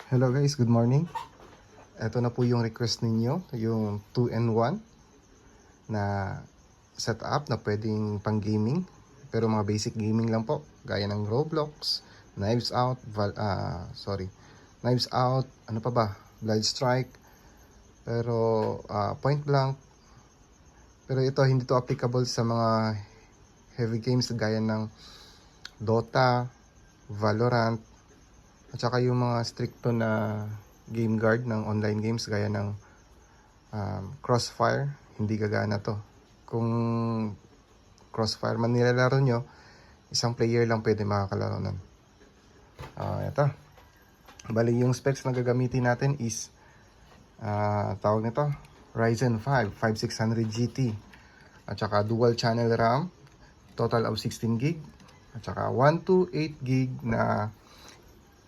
Hello guys, good morning. Ito na po yung request ninyo, yung 2-in-1 na setup na pwedeng pang gaming. Pero mga basic gaming lang po, gaya ng Roblox, Knives Out, Knives Out, ano pa ba? Blood Strike, pero Point Blank. Pero ito hindi to applicable sa mga heavy games gaya ng Dota, Valorant, at saka yung mga stricto na game guard ng online games gaya ng Crossfire, hindi gagana to. Kung Crossfire man nilalaro nyo, isang player lang pwede makakalaro nun. Ito. Bali yung specs na gagamitin natin is tawag nito Ryzen 5 5600 GT at saka dual channel RAM, total of 16 GB at saka 128 GB na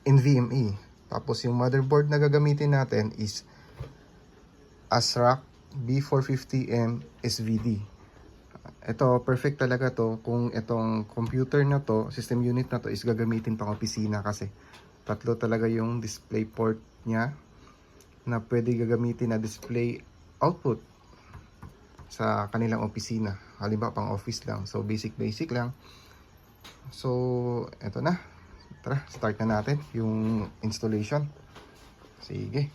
NVMe. Tapos yung motherboard na gagamitin natin is ASRock B450M SVD. Ito, perfect talaga to kung itong computer na to, system unit na to is gagamitin pang opisina kasi tatlo talaga yung display port niya na pwede gagamitin na display output sa kanilang opisina. Halimbawa pang office lang. So basic lang. So eto na. Tara, start na natin yung installation. Sige.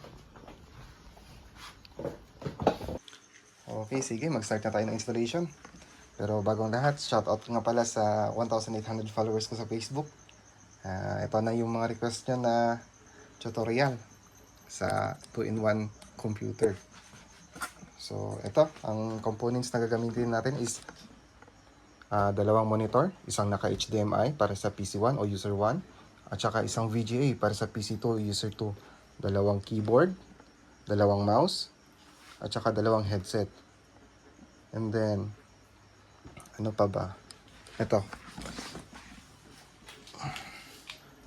Okay, sige, mag-start na tayo ng installation. Pero bagong lahat, shoutout nga pala sa 1,800 followers ko sa Facebook. Ito na yung mga request nyo na tutorial sa 2-in-1 computer. So, ito, ang components na gagamitin natin is dalawang monitor, isang naka HDMI para sa PC1 o user 1, at saka isang VGA para sa PC2 o user 2, dalawang keyboard, dalawang mouse, at saka dalawang headset. And then, ano pa ba? Ito.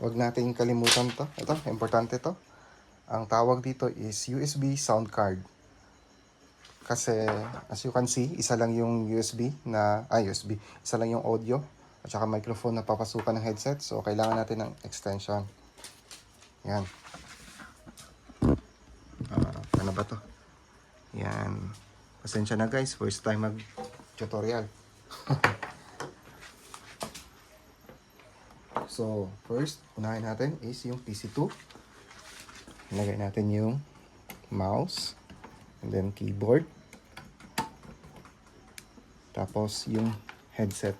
Huwag natin kalimutan to. Ito, importante to. Ang tawag dito is USB sound card. Kasi, as you can see, isa lang yung isa lang yung audio at saka microphone na papasukan ng headset. So, kailangan natin ng extension. Yan. Ano ba to? Yan. Pasensya na guys, first time mag-tutorial. So, first, unahin natin is yung PC2. Ilagay natin yung mouse. And then keyboard. Tapos yung headset.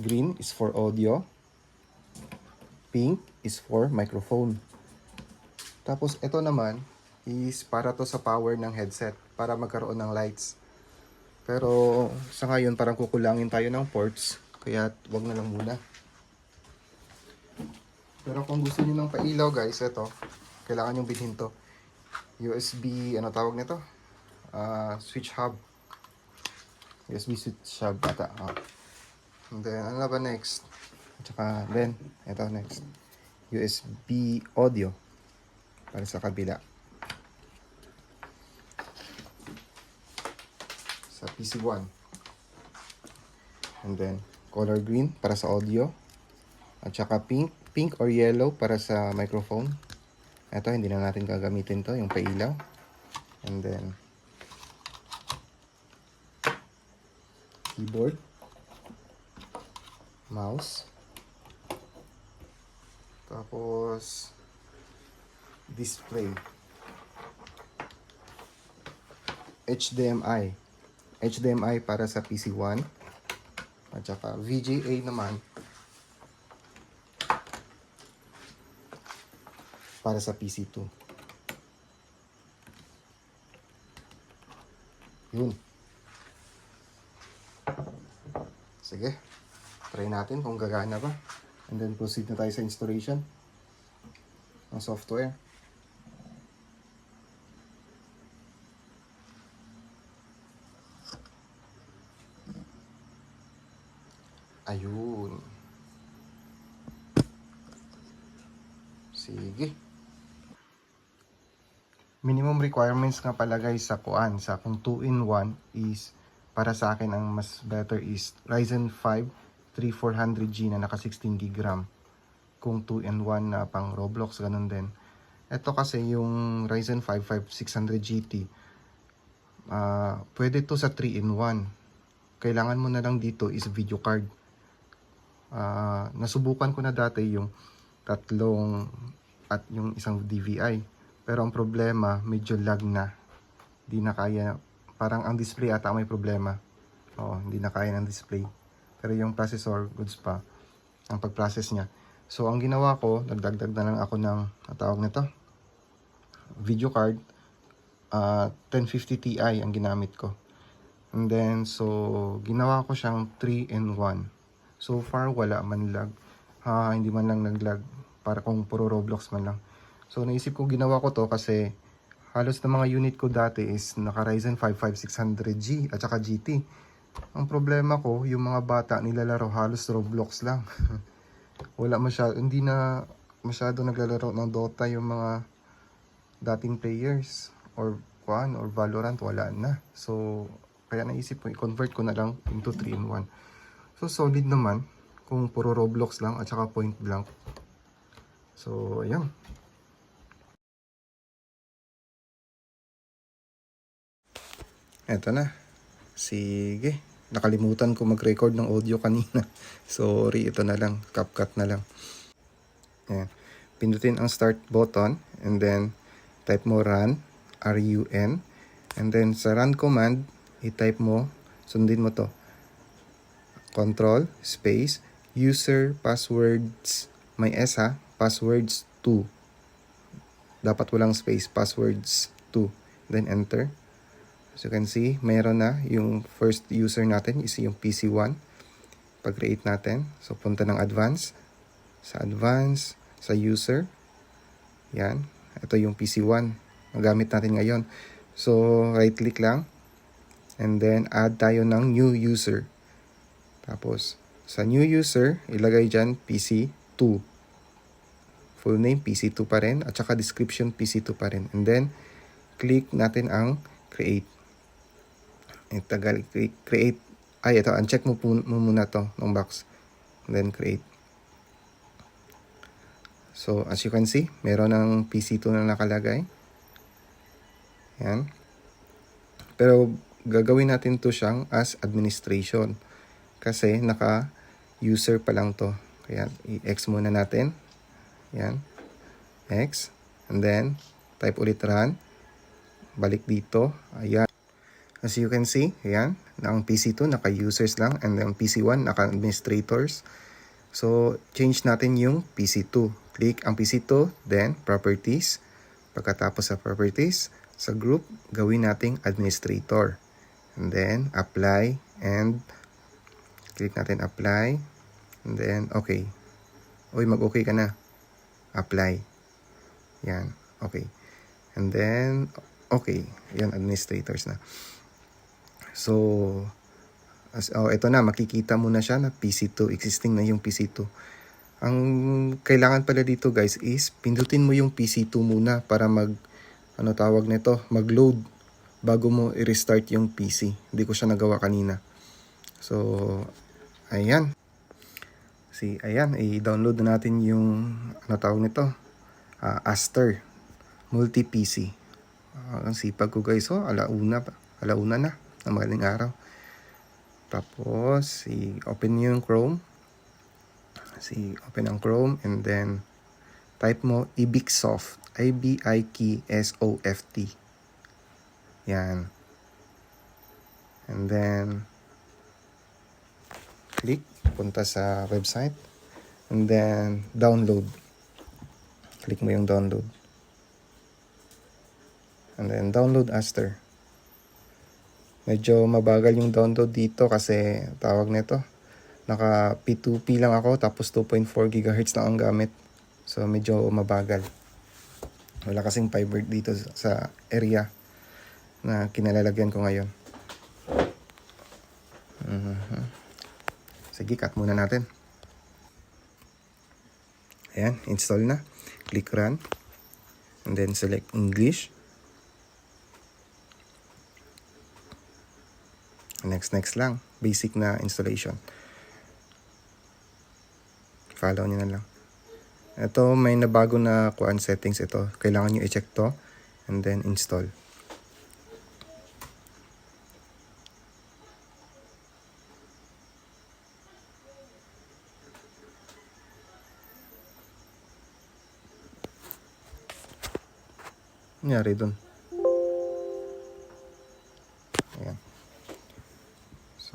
Green is for audio. Pink is for microphone. Tapos ito naman is para to sa power ng headset. Para magkaroon ng lights. Pero sa ngayon parang kukulangin tayo ng ports. Kaya wag na lang muna. Pero kung gusto niyo ng pailaw guys, ito. Kailangan yung bilhin to. USB, ano tawag nito? Switch hub. USB switch hub ata. And then, ano ba next? At saka, then, ito next. USB audio. Para sa kabila. Sa PC1. And then, color green para sa audio. At saka pink or yellow para sa microphone. Ito, hindi na natin gagamitin to, yung pailaw. And then, keyboard, mouse, tapos, display, HDMI para sa PC1, at saka VGA naman, para sa PC2. Yun. Sige. Try natin kung gagana ba. And then proceed na tayo sa installation ng software. Ayun. Sige. Minimum requirements nga pala guys sa kung 2-in-1 is para sa akin ang mas better is Ryzen 5 3400G na naka 16GB RAM. Kung 2-in-1 na pang Roblox ganun din. Ito kasi yung Ryzen 5 5600 GT. Pwede to sa 3-in-1. Kailangan mo na lang dito is video card. Nasubukan ko na dati yung tatlong at yung isang DVI. Pero ang problema, medyo lag na. Hindi na kaya. Parang ang display ata may problema. Oo, hindi na kaya ng display. Pero yung processor, goods pa. Ang pag-process niya. So, ang ginawa ko, nagdagdag na lang ako ng, tawag nito, video card. 1050 Ti ang ginamit ko. And then, so, ginawa ko siyang 3-in-1. So far, wala man lag. Hindi man lang naglag. Para kung puro Roblox man lang. So, naisip ko ginawa ko to kasi halos na mga unit ko dati is naka Ryzen 5 5600G at saka GT. Ang problema ko, yung mga bata nilalaro halos Roblox lang. Hindi na masyado naglalaro ng Dota yung mga dating players or Valorant, wala na. So, kaya naisip ko, i-convert ko na lang into 3-in-1. So, solid naman kung puro Roblox lang at saka point blank. So, ayun. Eto na. Sige. Nakalimutan ko mag-record ng audio kanina. Sorry, ito na lang. CapCut na lang. Ayan. Pindutin ang start button and then type mo run, R-U-N. And then sa run command, i-type mo, sundin mo to. Control, space, user, passwords, may S ha, passwords 2. Dapat walang space, passwords 2. Then enter. As you can see, mayroon na yung first user natin is yung PC1. Pag-create natin, so punta ng advanced. Sa advanced, sa user. Yan, ito yung PC1. Ang gamit natin ngayon. So, right click lang. And then, add tayo ng new user. Tapos, sa new user, ilagay dyan PC2. Full name, PC2 pa rin. At saka description, PC2 pa rin. And then, click natin ang create. Create. Ito. Uncheck mo muna to ng box. And then, create. So, as you can see, meron ng PC2 na nakalagay. Yan. Pero, gagawin natin to siyang as administration. Kasi, naka-user pa lang to. Kaya, i-X muna natin. Yan. X. And then, type ulit run. Balik dito. Ayan. As you can see, ayan. Ang PC2, naka-users lang. And then, PC1, naka-administrators. So, change natin yung PC2. Click ang PC2, then, properties. Pagkatapos sa properties, sa group, gawin nating administrator. And then, apply. And, click natin apply. And then, okay. Uy, mag-okay ka na. Apply. Yan. Okay. And then, okay. Yan, administrators na. So, ito na. Makikita mo na siya na PC2. Existing na yung PC2. Ang kailangan pala dito guys is pindutin mo yung PC2 muna para mag-load bago mo i-restart yung PC. Hindi ko siya nagawa kanina. So, ayan. Ayan, i-download na natin yung Aster Multi-PC. Ang sipag ko guys, alauna na ng magaling araw. Tapos, open yung Chrome. Open ang Chrome and then type mo Ibiksoft. Ibiksoft. Yan. And then, click. Punta sa website. And then, download. Click mo yung download. And then, download Aster. Medyo mabagal yung download dito kasi tawag nito. Naka P2P lang ako tapos 2.4 GHz lang ang gamit. So, medyo mabagal. Wala kasing fiber dito sa area na kinalalagyan ko ngayon. Sige, cut muna natin. Ayan, install na. Click run. And then select English. Next lang. Basic na installation. Follow nyo na lang. Ito may nabago na kuan settings ito. Kailangan nyo i-check to and then install. Nangyari dun. Ayan. So,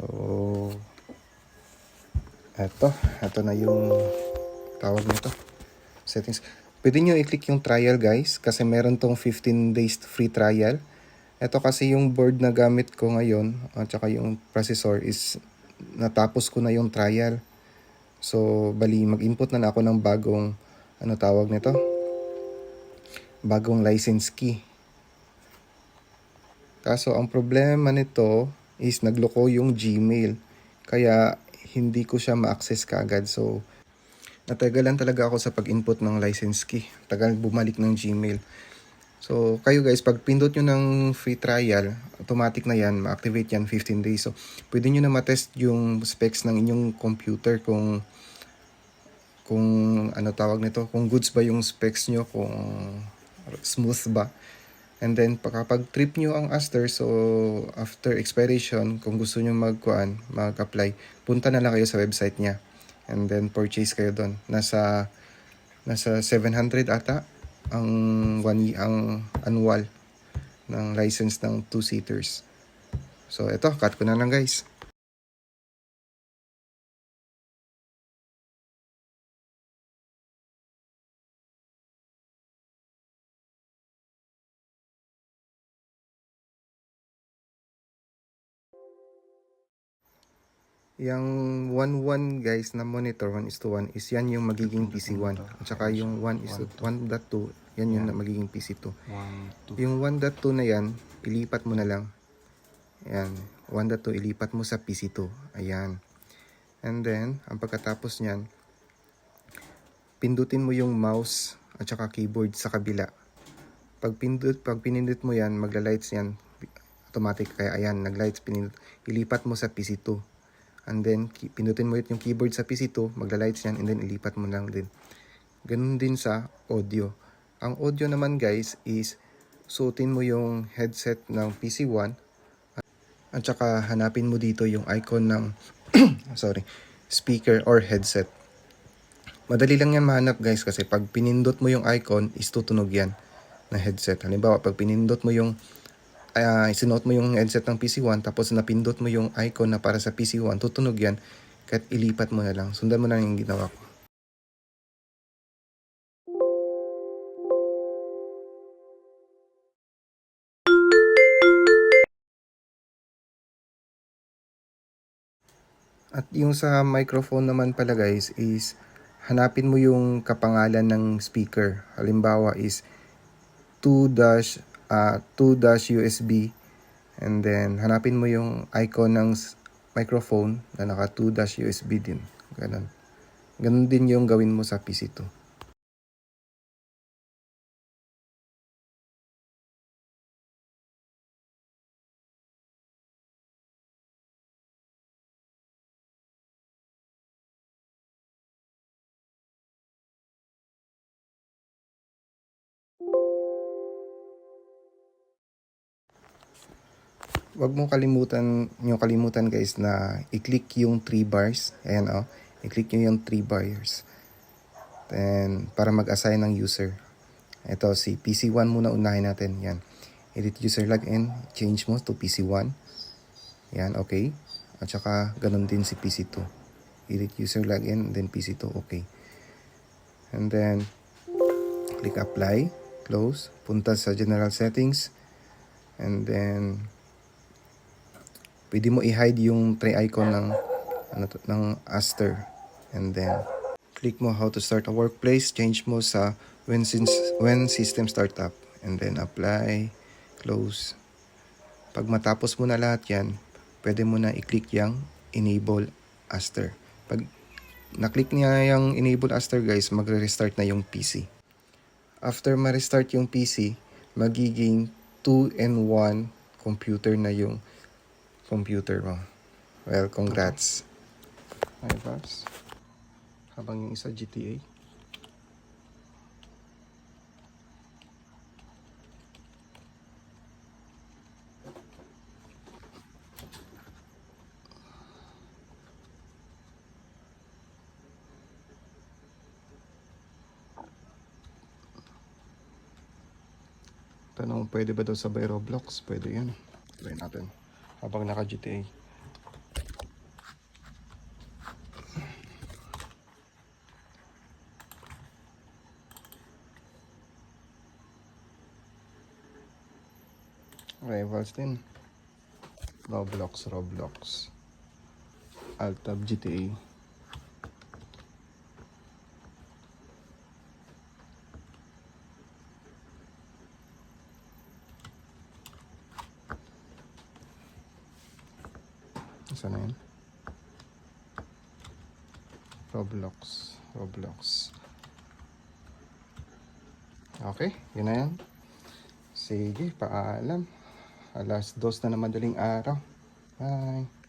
ito na yung tawag nito. Settings. Pwede nyo i-click yung trial guys kasi meron tong 15 days free trial. Ito kasi yung board na gamit ko ngayon at saka yung processor is natapos ko na yung trial. So, bali mag-input na ako ng bagong ano tawag nito? Bagong license key. Kaso ang problema nito is nagloko yung Gmail. Kaya hindi ko siya ma-access kaagad. So, natagalan talaga ako sa pag-input ng license key. Tagal bumalik ng Gmail. So, kayo guys, pag pindot nyo ng free trial, automatic na yan, ma-activate yan 15 days. So, pwede nyo na matest yung specs ng inyong computer kung ano tawag nito, kung goods ba yung specs nyo, kung smooth ba. And then, kapag trip nyo ang Aster, so after expiration, kung gusto nyo mag-apply, punta na lang kayo sa website niya. And then, purchase kayo doon. Nasa 700 ata ang annual ng license ng 2-seaters. So, ito, cut ko na lang guys. Yung 1.1 guys na monitor, 1:1 is yan yung magiging PC1. At saka yung 1:1.2, yan yung magiging PC2. Yung 1.2 na yan, ilipat mo na lang. Ayan, 1.2 ilipat mo sa PC2. Ayan. And then, ang pagkatapos nyan, pindutin mo yung mouse at saka keyboard sa kabila. Pag pinindot mo yan, magla-lights yan automatic. Kaya ayan, nag-lights, ilipat mo sa PC2. And then, pindutin mo yung keyboard sa PC2, magla-lights yan, and then ilipat mo lang din. Ganun din sa audio. Ang audio naman guys is, suotin mo yung headset ng PC1, at saka hanapin mo dito yung icon ng speaker or headset. Madali lang yan mahanap guys kasi pag pinindot mo yung icon, is tutunog yan na headset. Halimbawa, pag pinindot mo yung sinuot mo yung headset ng PC1 tapos napindot mo yung icon na para sa PC1, tutunog yan kahit ilipat mo na lang. Sundan mo na yung ginawa ko. At yung sa microphone naman pala guys is hanapin mo yung kapangalan ng speaker. Halimbawa is 2-USB. And then, hanapin mo yung icon ng microphone na naka 2-USB din. Ganun. Ganun din yung gawin mo sa PC2. Wag mo kalimutan guys na i-click yung 3 bars. Ayan i-click nyo yung 3 bars. Then, para mag-assign ng user. Ito, si PC1 muna unahin natin. Yan. Edit user login. Change mo to PC1. Yan, okay. At saka, ganun din si PC2. Edit user login, then PC2, okay. And then, click apply. Close. Punta sa general settings. And then, pwede mo i-hide yung tray icon ng Aster. And then, click mo how to start a workplace. Change mo sa when system startup. And then, apply. Close. Pag matapos mo na lahat yan, pwede mo na i-click yung enable Aster. Pag na-click niya yung enable Aster guys, magre-restart na yung PC. After ma-restart yung PC, magiging 2-in-1 computer na yung computer mo. Well, congrats. Okay, Pops. Habang yung isa GTA. Tanong, pwede ba daw sabay Roblox? Pwede yan. Try natin. Habang naka GTA. Rivals din. Roblox. Alt tab GTA. Isa na yun. Roblox. Okay, yun na yan. Sige, paalam. Alas 2 na ng madaling araw. Bye.